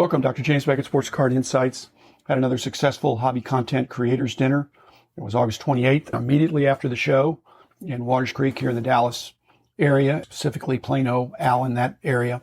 Welcome, Dr. James Beckett, Sports Card Insights. Had another successful hobby content creators dinner. It was August 28th, immediately after the show in Waters Creek here in the Dallas area, specifically Plano, Allen, that area.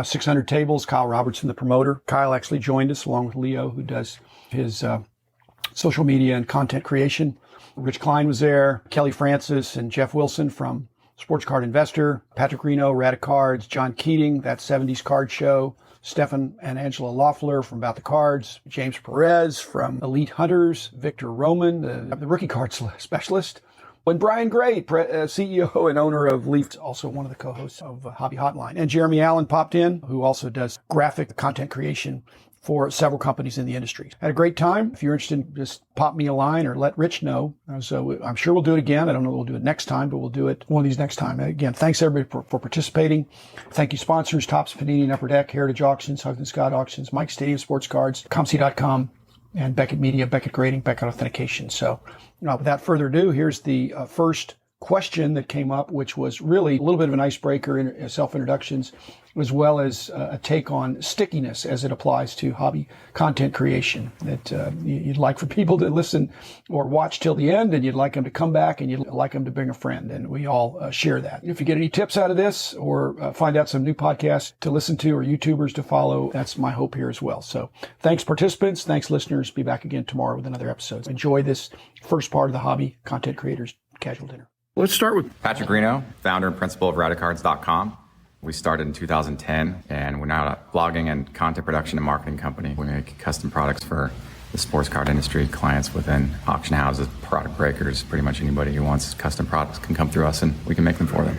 600 tables. Kyle Robertson, the promoter. Kyle actually joined us along with Leo, who does his social media and content creation. Rich Klein was there. Kelly Francis and Jeff Wilson from Sports Card Investor. Patrick Reno, Radic Cards. John Keating, that 70s card show. Stefan and Angela Loeffler from About the Cards. James Perez from Elite Hunters. Victor Roman, the rookie card specialist. And Brian Gray, CEO and owner of Leaf, also one of the co-hosts of Hobby Hotline. And Jeremy Allen popped in, who also does graphic content creation for several companies in the industry. Had a great time. If you're interested, just pop me a line or let Rich know. So I'm sure we'll do it again. I don't know if we'll do it next time, but we'll do it one of these next time. Again, thanks everybody for participating. Thank you sponsors, Topps, Panini, and Upper Deck, Heritage Auctions, Huggins Scott Auctions, Mike Stadium Sports Cards, ComC.com, and Beckett Media, Beckett Grading, Beckett Authentication. So without further ado, here's the first question that came up, which was really a little bit of an icebreaker in self-introductions, as well as a take on stickiness as it applies to hobby content creation, that you'd like for people to listen or watch till the end, and you'd like them to come back, and you'd like them to bring a friend, and we all share that. If you get any tips out of this or find out some new podcasts to listen to or YouTubers to follow, that's my hope here as well. So thanks participants, thanks listeners. Be back again tomorrow with another episode. Enjoy this first part of the Hobby Content Creators Casual Dinner. Let's start with Patrick Reno, founder and principal of RadiCards.com. We started in 2010, and we're now a blogging and content production and marketing company. We make custom products for the sports card industry, clients within auction houses, product breakers, pretty much anybody who wants custom products can come through us, and we can make them for them.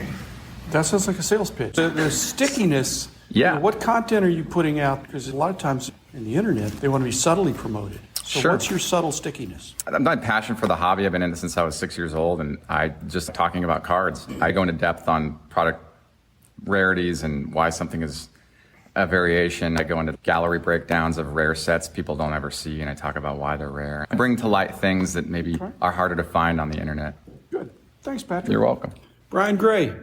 that sounds like a sales pitch. The stickiness. Yeah. What content are you putting out? Because a lot of times in the internet, they want to be subtly promoted. So Sure. What's your subtle stickiness? My passion for the hobby, I've been in it since I was 6 years old, and I just talking about cards. I go into depth on product rarities and why something is a variation. I go into gallery breakdowns of rare sets people don't ever see, and I talk about why they're rare. I bring to light things that maybe are harder to find on the internet. Good. Thanks, Patrick. You're welcome. Brian Gray.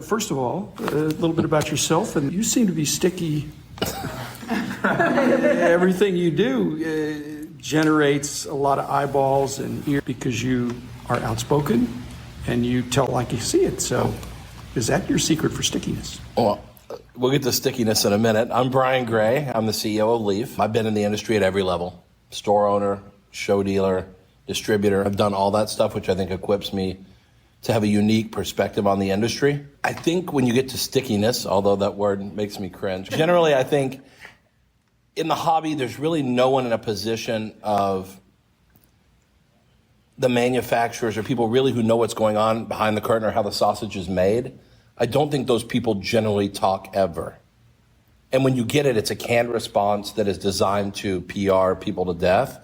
First of all, a little bit about yourself, and you seem to be sticky. Everything you do generates a lot of eyeballs and ears because you are outspoken and you tell like you see it. So is that your secret for stickiness? Well, we'll get to stickiness in a minute. I'm Brian Gray. I'm the CEO of Leaf. I've been in the industry at every level. Store owner, show dealer, distributor. I've done all that stuff, which I think equips me to have a unique perspective on the industry. I think when you get to stickiness, although that word makes me cringe, generally I think in the hobby, there's really no one in a position of the manufacturers or people really who know what's going on behind the curtain or how the sausage is made. I don't think those people generally talk ever. And when you get it, it's a canned response that is designed to PR people to death.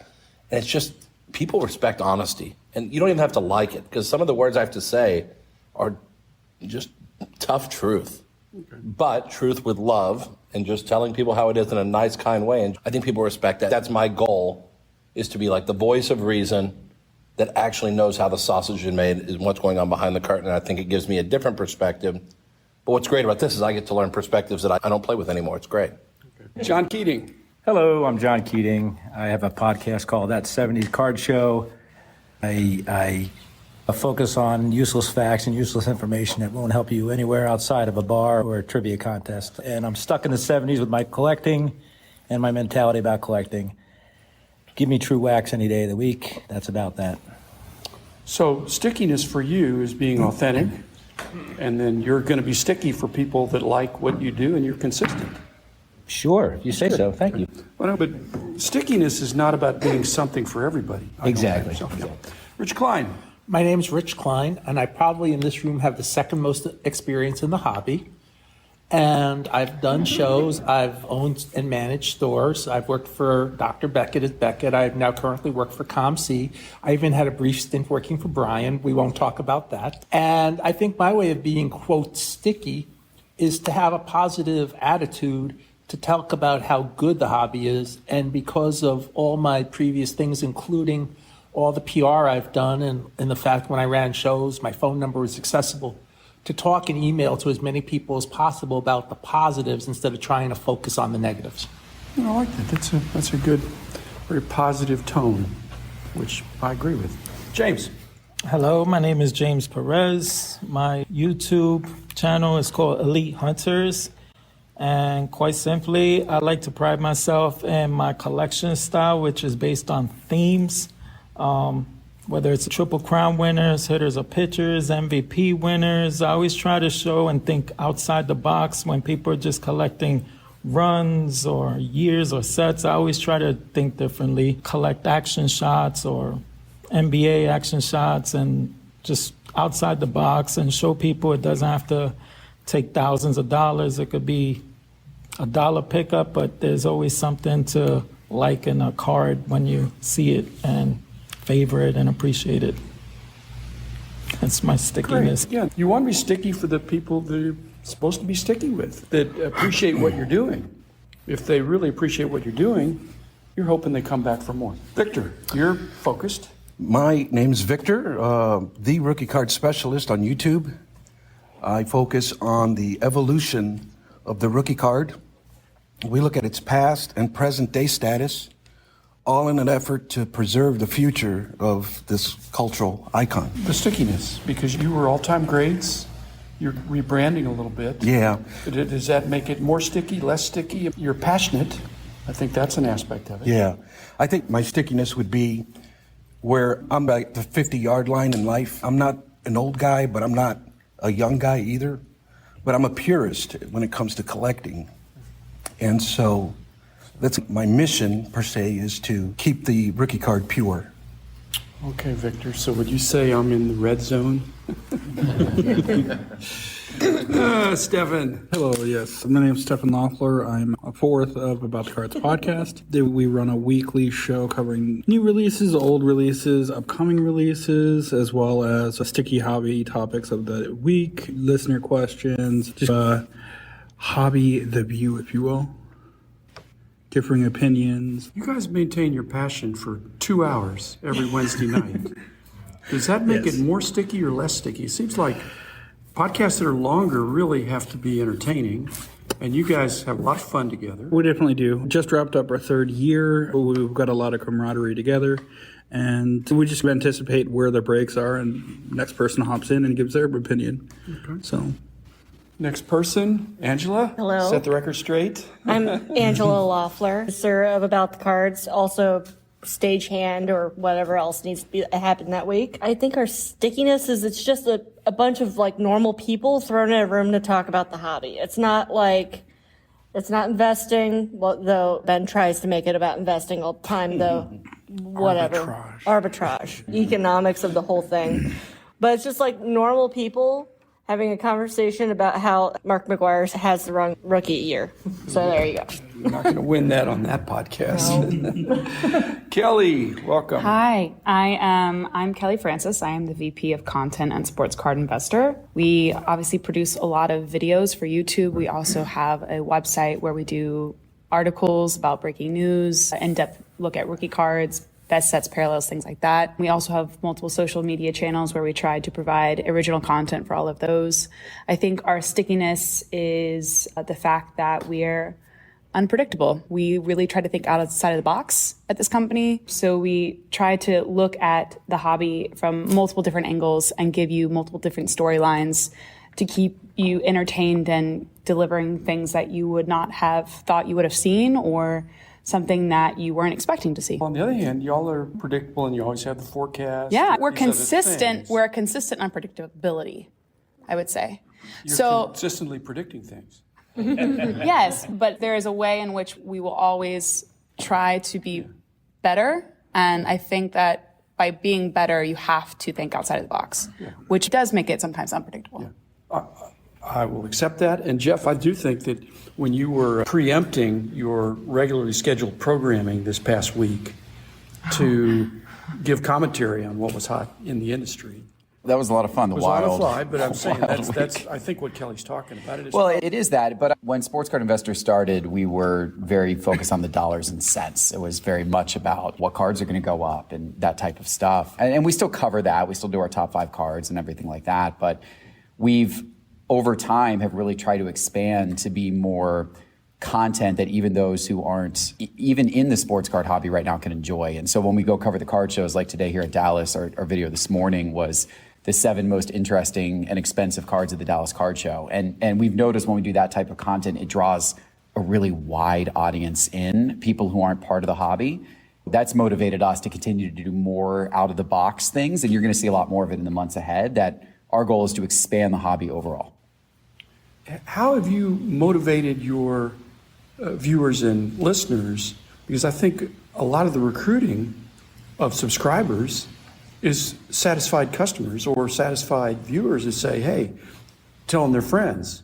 And it's just, people respect honesty. And you don't even have to like it, because some of the words I have to say are just tough truth. Okay. But truth with love and just telling people how it is in a nice, kind way. And I think people respect that. That's my goal, is to be like the voice of reason that actually knows how the sausage is made and what's going on behind the curtain. And I think it gives me a different perspective. But what's great about this is I get to learn perspectives that I don't play with anymore. It's great. Okay. John Keating. Hello, I'm John Keating. I have a podcast called That 70s Card Show. I focus on useless facts and useless information that won't help you anywhere outside of a bar or a trivia contest. And I'm stuck in the 70s with my collecting and my mentality about collecting. Give me true wax any day of the week. That's about that. So stickiness for you is being authentic, and then you're going to be sticky for people that like what you do, and you're consistent. Sure, if you say so. Thank you. Well, no, but stickiness is not about being something for everybody. Exactly. Rich Klein. My name's Rich Klein, and I probably in this room have the second most experience in the hobby. And I've done shows, I've owned and managed stores. I've worked for Dr. Beckett at Beckett. I now currently work for ComC. I even had a brief stint working for Brian. We won't talk about that. And I think my way of being, quote, sticky is to have a positive attitude to talk about how good the hobby is. And because of all my previous things, including all the PR I've done and the fact when I ran shows, my phone number was accessible, to talk and email to as many people as possible about the positives instead of trying to focus on the negatives. I like that. That's a good, very positive tone, which I agree with. James. Hello, my name is James Perez. My YouTube channel is called Elite Hunters. And quite simply, I like to pride myself in my collection style, which is based on themes. Whether it's Triple Crown winners, hitters or pitchers, MVP winners, I always try to show and think outside the box when people are just collecting runs or years or sets. I always try to think differently, collect action shots or NBA action shots and just outside the box and show people it doesn't have to take thousands of dollars. It could be a dollar pickup, but there's always something to like in a card when you see it and favor it and appreciate it. That's my stickiness. Great. Yeah, you want to be sticky for the people that you're supposed to be sticky with, that appreciate what you're doing. If they really appreciate what you're doing, you're hoping they come back for more. Victor, you're focused. My name's Victor, the rookie card specialist on YouTube. I focus on the evolution of the rookie card. We look at its past and present day status, all in an effort to preserve the future of this cultural icon. The stickiness, because you were all-time grades. You're rebranding a little bit. Yeah. Does that make it more sticky, less sticky? You're passionate. I think that's an aspect of it. Yeah. I think my stickiness would be where I'm at the 50-yard line in life. I'm not an old guy, but I'm not a young guy either. But I'm a purist when it comes to collecting. And so that's my mission, per se, is to keep the rookie card pure. Okay, Victor, so would you say I'm in the red zone? Stefan. Hello, yes. My name is Stefan Loeffler. I'm a fourth of About the Cards podcast. We run a weekly show covering new releases, old releases, upcoming releases, as well as sticky hobby topics of the week, listener questions, just hobby the view, if you will. Differing opinions. You guys maintain your passion for 2 hours every Wednesday night. Does that make it more sticky or less sticky? It seems like podcasts that are longer really have to be entertaining, and you guys have a lot of fun together. We definitely do. Just wrapped up our third year. We've got a lot of camaraderie together, and we just anticipate where the breaks are, and next person hops in and gives their opinion. Okay. So. Next person, Angela. Hello. Set the record straight. I'm Angela Loeffler, sir of About the Cards, also stagehand or whatever else needs to happen that week. I think our stickiness is it's just a bunch of like normal people thrown in a room to talk about the hobby. It's not investing, well, though Ben tries to make it about investing all the time, though. Whatever. Arbitrage. Economics of the whole thing. But it's just like normal people having a conversation about how Mark McGwire has the wrong rookie year. So there you go. You're not going to win that on that podcast. No. Kelly, welcome. Hi, I'm Kelly Francis. I am the VP of Content and Sports Card Investor. We obviously produce a lot of videos for YouTube. We also have a website where we do articles about breaking news, in-depth look at rookie cards, best sets, parallels, things like that. We also have multiple social media channels where we try to provide original content for all of those. I think our stickiness is the fact that we're unpredictable. We really try to think outside of the box at this company. So we try to look at the hobby from multiple different angles and give you multiple different storylines to keep you entertained and delivering things that you would not have thought you would have seen or something that you weren't expecting to see. On the other hand, y'all are predictable and you always have the forecast. Yeah, we're consistent. We're a consistent unpredictability, I would say. You're consistently predicting things. Yes, but there is a way in which we will always try to be better. And I think that by being better, you have to think outside of the box, which does make it sometimes unpredictable. Yeah. I will accept that. And Jeff, I do think that when you were preempting your regularly scheduled programming this past week to give commentary on what was hot in the industry. That was a lot of fun. It was on the fly, but I'm saying that's I think what Kelly's talking about. It is that. But when Sports Card Investor started, we were very focused on the dollars and cents. It was very much about what cards are going to go up and that type of stuff. And we still cover that. We still do our top 5 cards and everything like that. But we've over time have really tried to expand to be more content that even those who aren't even in the sports card hobby right now can enjoy. And so when we go cover the card shows like today here at Dallas, our video this morning was the 7 most interesting and expensive cards at the Dallas Card Show. And we've noticed when we do that type of content, it draws a really wide audience in, people who aren't part of the hobby. That's motivated us to continue to do more out of the box things. And you're going to see a lot more of it in the months ahead. That our goal is to expand the hobby overall. How have you motivated your viewers and listeners? Because I think a lot of the recruiting of subscribers is satisfied customers or satisfied viewers that say, hey, telling their friends.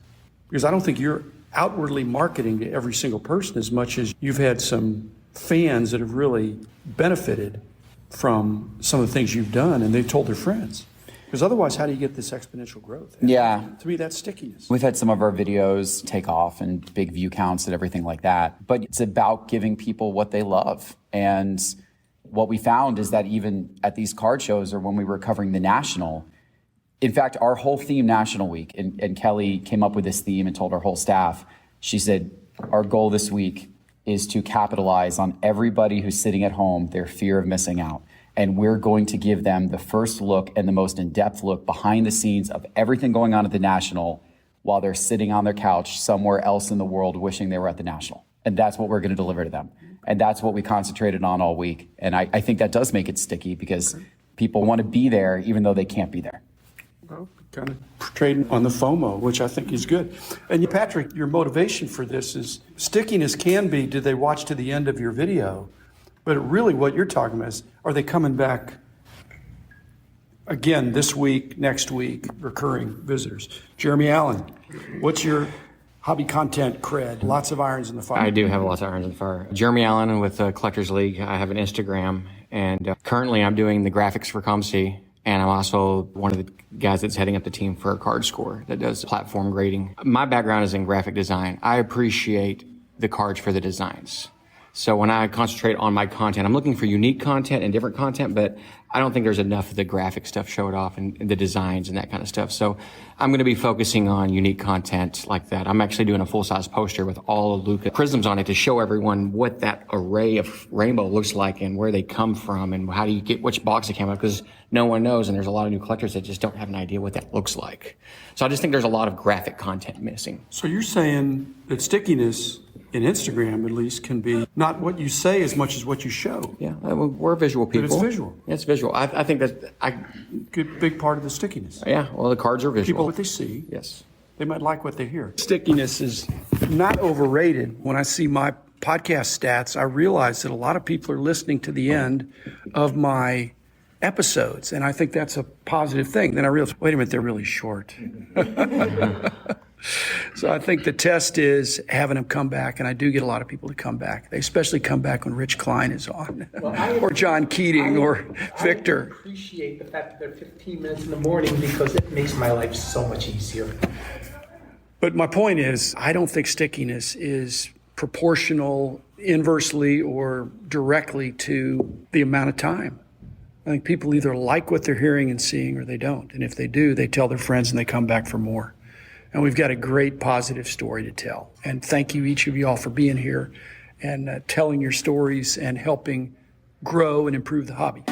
Because I don't think you're outwardly marketing to every single person as much as you've had some fans that have really benefited from some of the things you've done and they've told their friends. Because otherwise, how do you get this exponential growth? Yeah. To me, that's stickiness. We've had some of our videos take off and big view counts and everything like that. But it's about giving people what they love. And what we found is that even at these card shows or when we were covering the National, in fact, our whole theme National Week, and Kelly came up with this theme and told our whole staff, she said, our goal this week is to capitalize on everybody who's sitting at home, their fear of missing out. And we're going to give them the first look and the most in-depth look behind the scenes of everything going on at the National while they're sitting on their couch somewhere else in the world wishing they were at the National. And that's what we're going to deliver to them. And that's what we concentrated on all week. And I think that does make it sticky because people want to be there even though they can't be there. Well, kind of trading on the FOMO, which I think is good. And Patrick, your motivation for this is stickiness can be, did they watch to the end of your video? But really what you're talking about is, are they coming back again this week, next week, recurring visitors? Jeremy Allen, what's your hobby content cred? Lots of irons in the fire. I do have lots of irons in the fire. Jeremy Allen with Collectors League. I have an Instagram, and currently I'm doing the graphics for ComC, and I'm also one of the guys that's heading up the team for Card Score that does platform grading. My background is in graphic design. I appreciate the cards for the designs. So when I concentrate on my content, I'm looking for unique content and different content, but I don't think there's enough of the graphic stuff showed off and the designs and that kind of stuff. So I'm going to be focusing on unique content like that. I'm actually doing a full-size poster with all of Luca prisms on it to show everyone what that array of rainbow looks like and where they come from and how do you get which box it came out, because no one knows, and there's a lot of new collectors that just don't have an idea what that looks like. So I just think there's a lot of graphic content missing. So you're saying that stickiness in Instagram, at least, can be not what you say as much as what you show. Yeah, we're visual people. But it's visual. Yeah, it's visual. I think that good big part of the stickiness. Yeah, well, the cards are visual. People, what they see. Yes. They might like what they hear. Stickiness is not overrated. When I see my podcast stats, I realize that a lot of people are listening to the end of my episodes, and I think that's a positive thing. Then I realize, wait a minute, they're really short. So I think the test is having them come back, and I do get a lot of people to come back. They especially come back when Rich Klein is on, or John Keating, or Victor. I appreciate the fact that they're 15 minutes in the morning because it makes my life so much easier. But my point is, I don't think stickiness is proportional inversely or directly to the amount of time. I think people either like what they're hearing and seeing or they don't. And if they do, they tell their friends and they come back for more. And we've got a great positive story to tell. And thank you, each of you all, for being here and telling your stories and helping grow and improve the hobby.